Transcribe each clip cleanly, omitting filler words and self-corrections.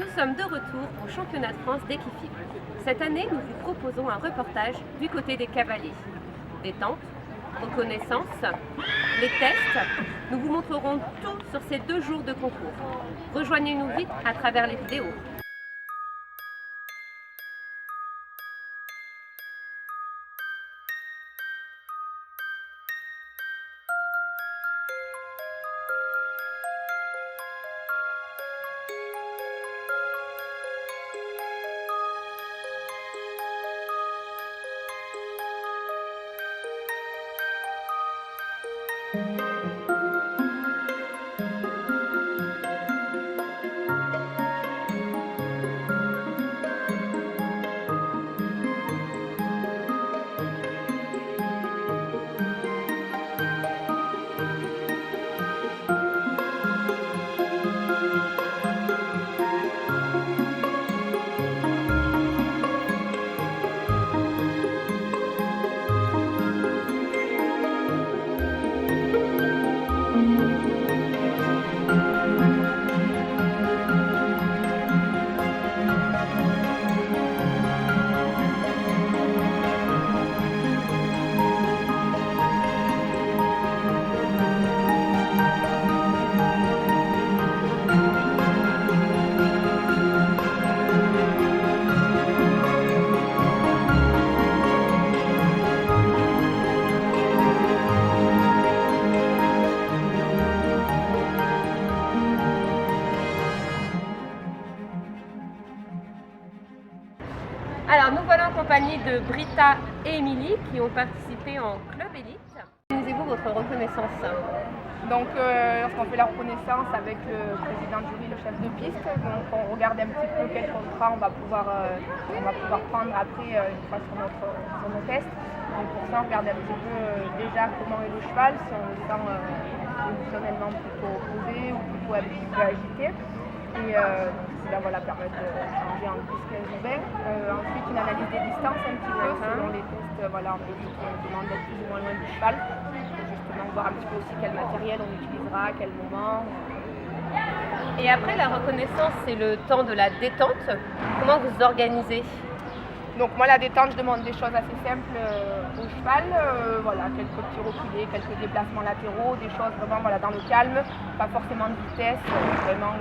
Nous sommes de retour au championnat de France d'équipier. Cette année, nous vous proposons un reportage du côté des cavaliers. Détente, reconnaissance, les tests, nous vous montrerons tout sur ces 2 jours de concours. Rejoignez-nous vite à travers les vidéos. Alors nous voilà en compagnie de Britta et Émilie qui ont participé en club élite. Organisez-vous votre reconnaissance? Donc lorsqu'on fait la reconnaissance avec le président de jury, le chef de piste, donc on regarde un petit peu quel contrat on va pouvoir prendre après une fois sur nos tests. Donc pour ça on regarde un petit peu déjà comment est le cheval, si on le sent émotionnellement plutôt posé ou plutôt un petit peu agité. Et là voilà, permettre de changer en 10, 15 ou 20. Ensuite une analyse des distances un petit peu selon les tests, voilà, on demande d'être plus ou moins loin du cheval. Justement voir un petit peu aussi quel matériel on utilisera, à quel moment. Et après la reconnaissance, c'est le temps de la détente. Comment vous vous organisez? Donc moi la détente, je demande des choses assez simples au cheval, voilà, quelques petits reculés, quelques déplacements latéraux, des choses vraiment voilà, dans le calme, pas forcément de vitesse, vraiment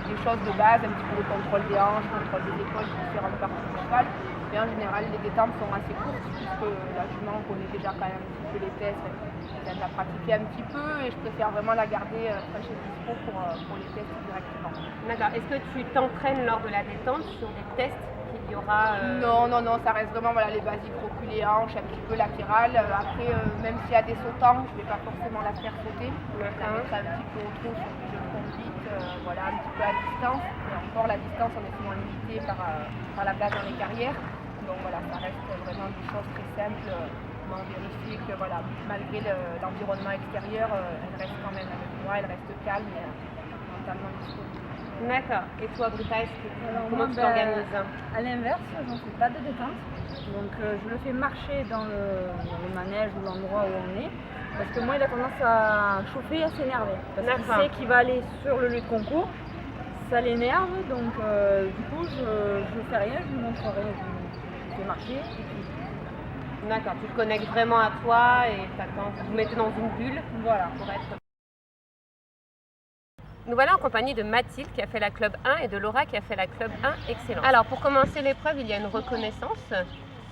des choses de base, un petit peu de contrôle des hanches, contrôle des épaules, différentes parties du cheval. Mais en général les détentes sont assez courtes puisque la jument connaît déjà quand même un petit peu les tests, elle l'a pratiqué un petit peu et je préfère vraiment la garder fraîche et dispo pour les tests directement. D'accord. Est-ce que tu t'entraînes lors de la détente sur des tests qu'il y aura Non, ça reste vraiment voilà, les basiques reculées hanches, un petit peu latérales. Après, même s'il y a des sautants, je ne vais pas forcément la faire sauter. Ça va un petit peu au trot sur des jeux de conduite, voilà, un petit peu à distance. Et encore, la distance, on est souvent limité par la place dans les carrières. Donc voilà, ça reste vraiment des choses très simples. On vérifie que voilà, malgré l'environnement extérieur, elle reste quand même avec moi, elle reste calme et mentalement disponible. D'accord. Et toi, Britta, comment tu t'organises? À l'inverse, je ne fais pas de détente. Donc je le fais marcher dans le manège ou l'endroit où on est. Parce que moi, il a tendance à chauffer et à s'énerver. Parce qu'il sait qu'il va aller sur le lieu de concours. Ça l'énerve. Donc du coup, je ne fais rien, je ne montre rien. Je fais marcher. Et puis... D'accord. Tu te connectes vraiment à toi et t'attends. Vous mettez dans une bulle. Voilà. Pour être... Nous voilà en compagnie de Mathilde qui a fait la club 1 et de Laura qui a fait la club 1 excellence. Alors pour commencer l'épreuve, il y a une reconnaissance.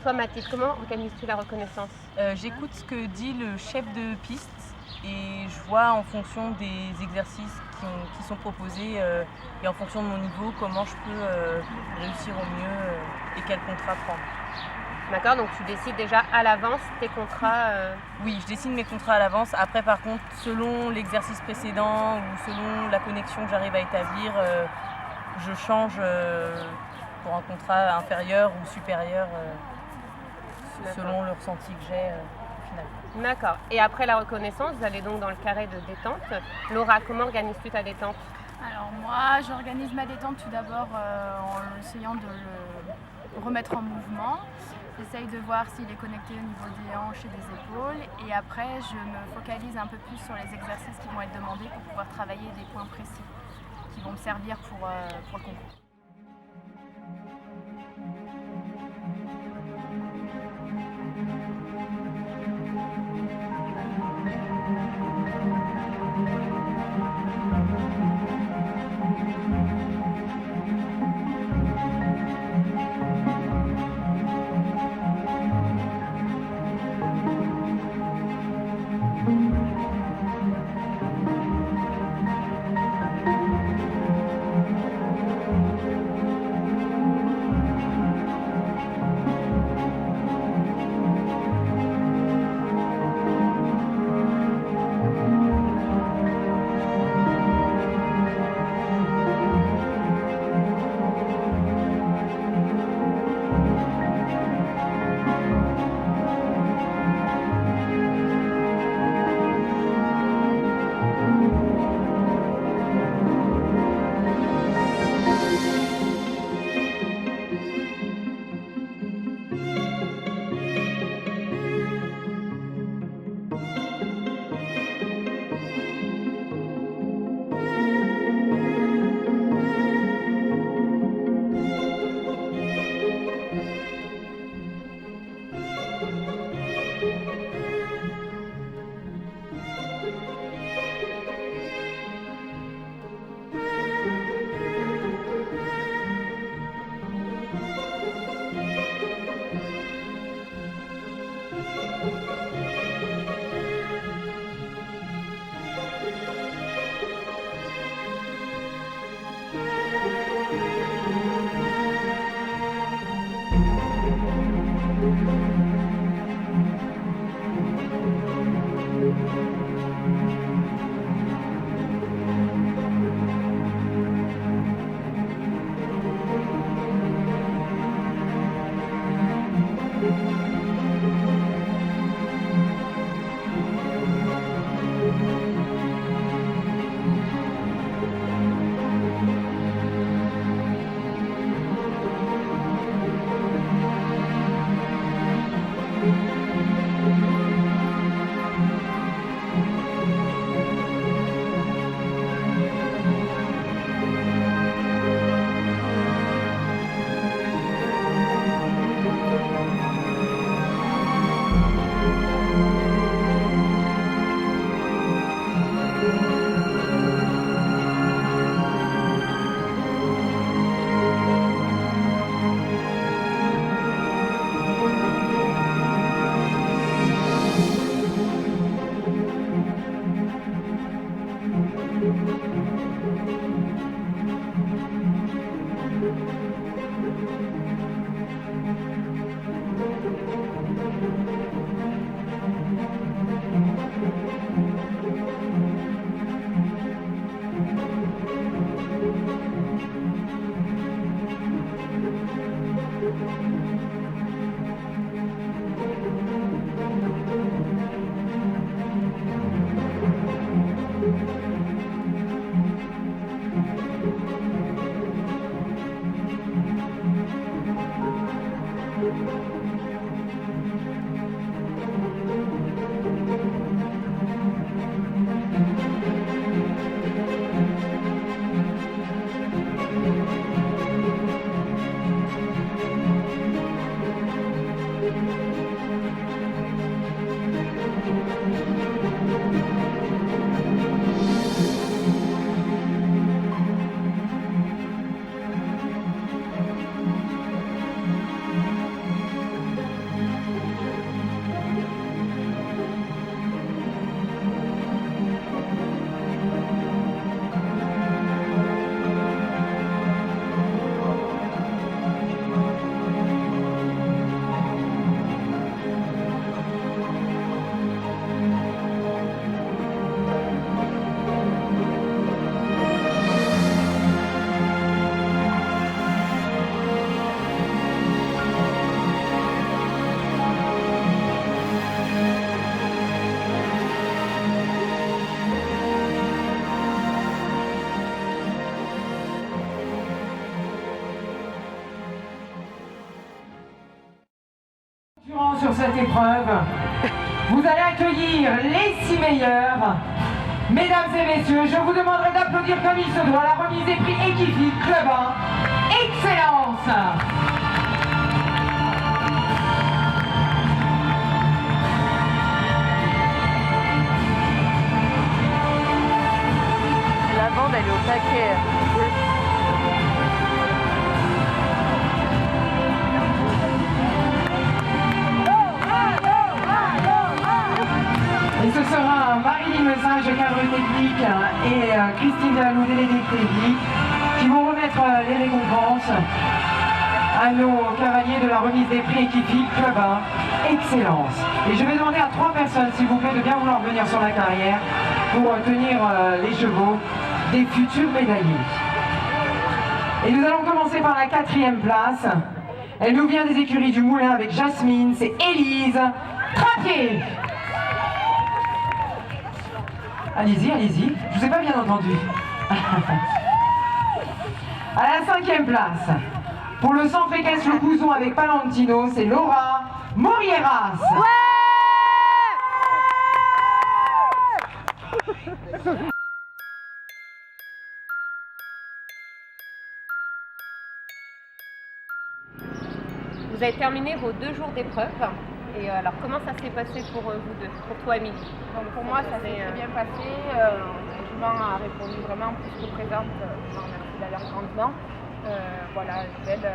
Toi Mathilde, comment organises-tu la reconnaissance? J'écoute ce que dit le chef de piste et je vois en fonction des exercices qui sont proposés et en fonction de mon niveau comment je peux réussir au mieux et quel contrat prendre. D'accord, donc tu décides déjà à l'avance tes contrats Oui, je décide mes contrats à l'avance. Après, par contre, selon l'exercice précédent ou selon la connexion que j'arrive à établir, je change pour un contrat inférieur ou supérieur selon le ressenti que j'ai au final. D'accord. Et après la reconnaissance, vous allez donc dans le carré de détente. Laura, comment organises-tu ta détente? Alors moi, j'organise ma détente tout d'abord en essayant de le remettre en mouvement. J'essaye de voir s'il est connecté au niveau des hanches et des épaules. Et après, je me focalise un peu plus sur les exercices qui vont être demandés pour pouvoir travailler des points précis qui vont me servir pour le concours. devant sur cette épreuve. Vous allez accueillir les 6 meilleurs. Mesdames et messieurs, je vous demanderai d'applaudir comme il se doit la remise des prix Equifi Club 1 Excellence. La bande, elle est au taquet. Et ce sera Marie-Line Mesage, cadre technique, et Christine Delanoux, déléguée technique, qui vont remettre les récompenses à nos cavaliers de la remise des prix Equifi Club 1 Excellence. Et je vais demander à 3 personnes, s'il vous plaît, de bien vouloir venir sur la carrière pour tenir les chevaux des futurs médaillés. Et nous allons commencer par la 4e place. Elle nous vient des écuries du Moulin avec Jasmine, c'est Élise Trappier. Allez-y, allez-y, je vous ai pas bien entendu. À la 5e place, pour le centre équestre Le Couson avec Palantino, c'est Laura Morieras. Vous avez terminé vos 2 jours d'épreuve. Et alors, comment ça s'est passé pour vous deux, pour toi, Émilie? Donc pour moi, ça s'est très bien passé. La jument a répondu vraiment plus que présente. Je remercie d'ailleurs grandement. Voilà, belle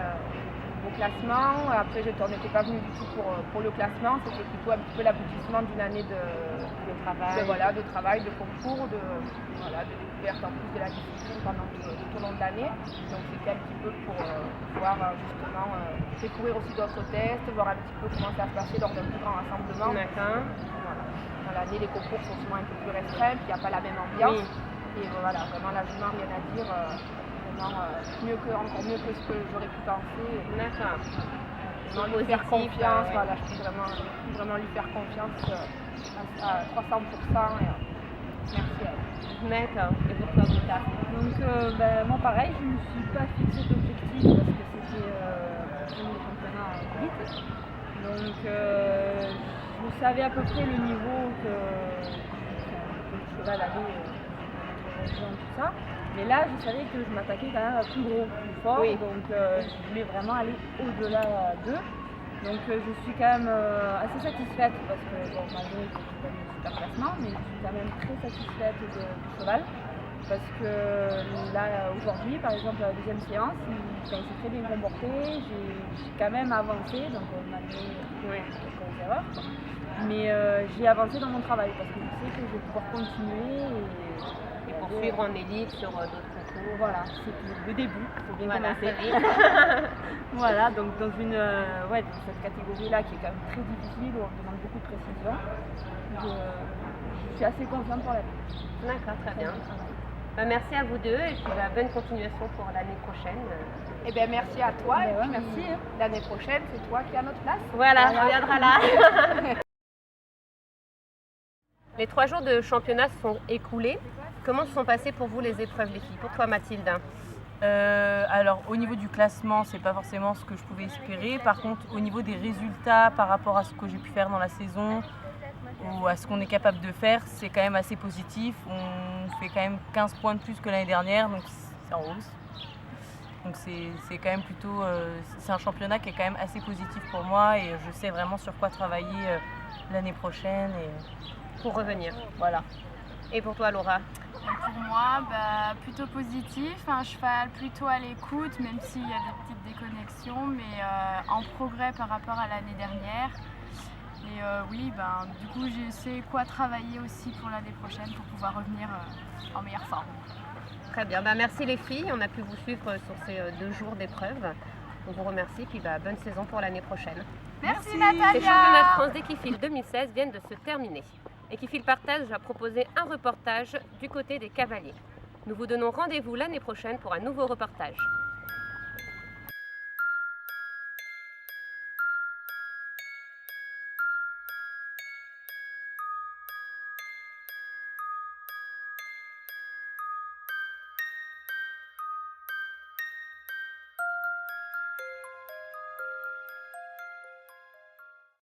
beau classement. Après, on n'étais pas venu du tout pour le classement. C'était plutôt un petit peu l'aboutissement d'une année de travail, de travail, de concours, de découverte en plus de la discipline pendant tout au long de l'année. Donc c'était un petit peu pour pouvoir justement découvrir aussi d'autres tests, voir un petit peu comment ça se passait lors d'un plus grand rassemblement. D'accord. Voilà. Dans l'année, les concours sont souvent un peu plus restreints, puis il n'y a pas la même ambiance. Oui. Et voilà, vraiment la jument, rien à dire. Encore mieux que ce que j'aurais pu penser. D'accord. Vraiment lui faire confiance, voilà, je peux vraiment lui faire confiance à 300%. Merci à elle. D'accord. Et pour toi, Rita? Donc moi pareil, je ne me suis pas fixé d'objectif parce que c'était le championnat vite. Donc je savais à peu près le niveau que le cheval avait tout ça. Mais là, je savais que je m'attaquais quand même à plus gros, plus fort. Oui. Donc je voulais vraiment aller au-delà d'eux. Donc je suis quand même assez satisfaite parce que bon, malgré que je donne un super classement, mais je suis quand même très satisfaite du cheval. Parce que là, aujourd'hui, par exemple, la 2e séance, il s'est très bien comporté, j'ai quand même avancé, donc malgré quelques erreurs. Mais j'ai avancé dans mon travail parce que je sais que je vais pouvoir continuer et poursuivre en élite sur d'autres concours. Voilà, c'est le début, il faut bien commencer. Voilà, donc dans cette catégorie-là qui est quand même très difficile, où on demande beaucoup de précision, je suis assez confiante pour la vie. D'accord, très bien. Merci à vous deux et puis bonne continuation pour l'année prochaine. Eh bien merci à toi et puis, merci. L'année prochaine, c'est toi qui as notre place. Voilà, on reviendra là. Les 3 jours de championnat se sont écoulés. Comment se sont passées pour vous les épreuves, les filles? Pour toi, Mathilde? Alors au niveau du classement, c'est pas forcément ce que je pouvais espérer. Par contre, au niveau des résultats par rapport à ce que j'ai pu faire dans la saison ou à ce qu'on est capable de faire, c'est quand même assez positif. On fait quand même 15 points de plus que l'année dernière, donc c'est en hausse. Donc c'est quand même plutôt, c'est un championnat qui est quand même assez positif pour moi et je sais vraiment sur quoi travailler l'année prochaine. Pour revenir. Voilà. Et pour toi, Laura? Pour moi, plutôt positif, un cheval plutôt à l'écoute, même s'il y a des petites déconnexions, mais en progrès par rapport à l'année dernière. Et oui, du coup, je sais quoi travailler aussi pour l'année prochaine pour pouvoir revenir en meilleure forme. Très bien, merci les filles, on a pu vous suivre sur ces 2 jours d'épreuve. On vous remercie, puis bonne saison pour l'année prochaine. Merci Natalia. Les championnats de France d'Equifil 2016 viennent de se terminer. Equifil Partage a proposé un reportage du côté des cavaliers. Nous vous donnons rendez-vous l'année prochaine pour un nouveau reportage.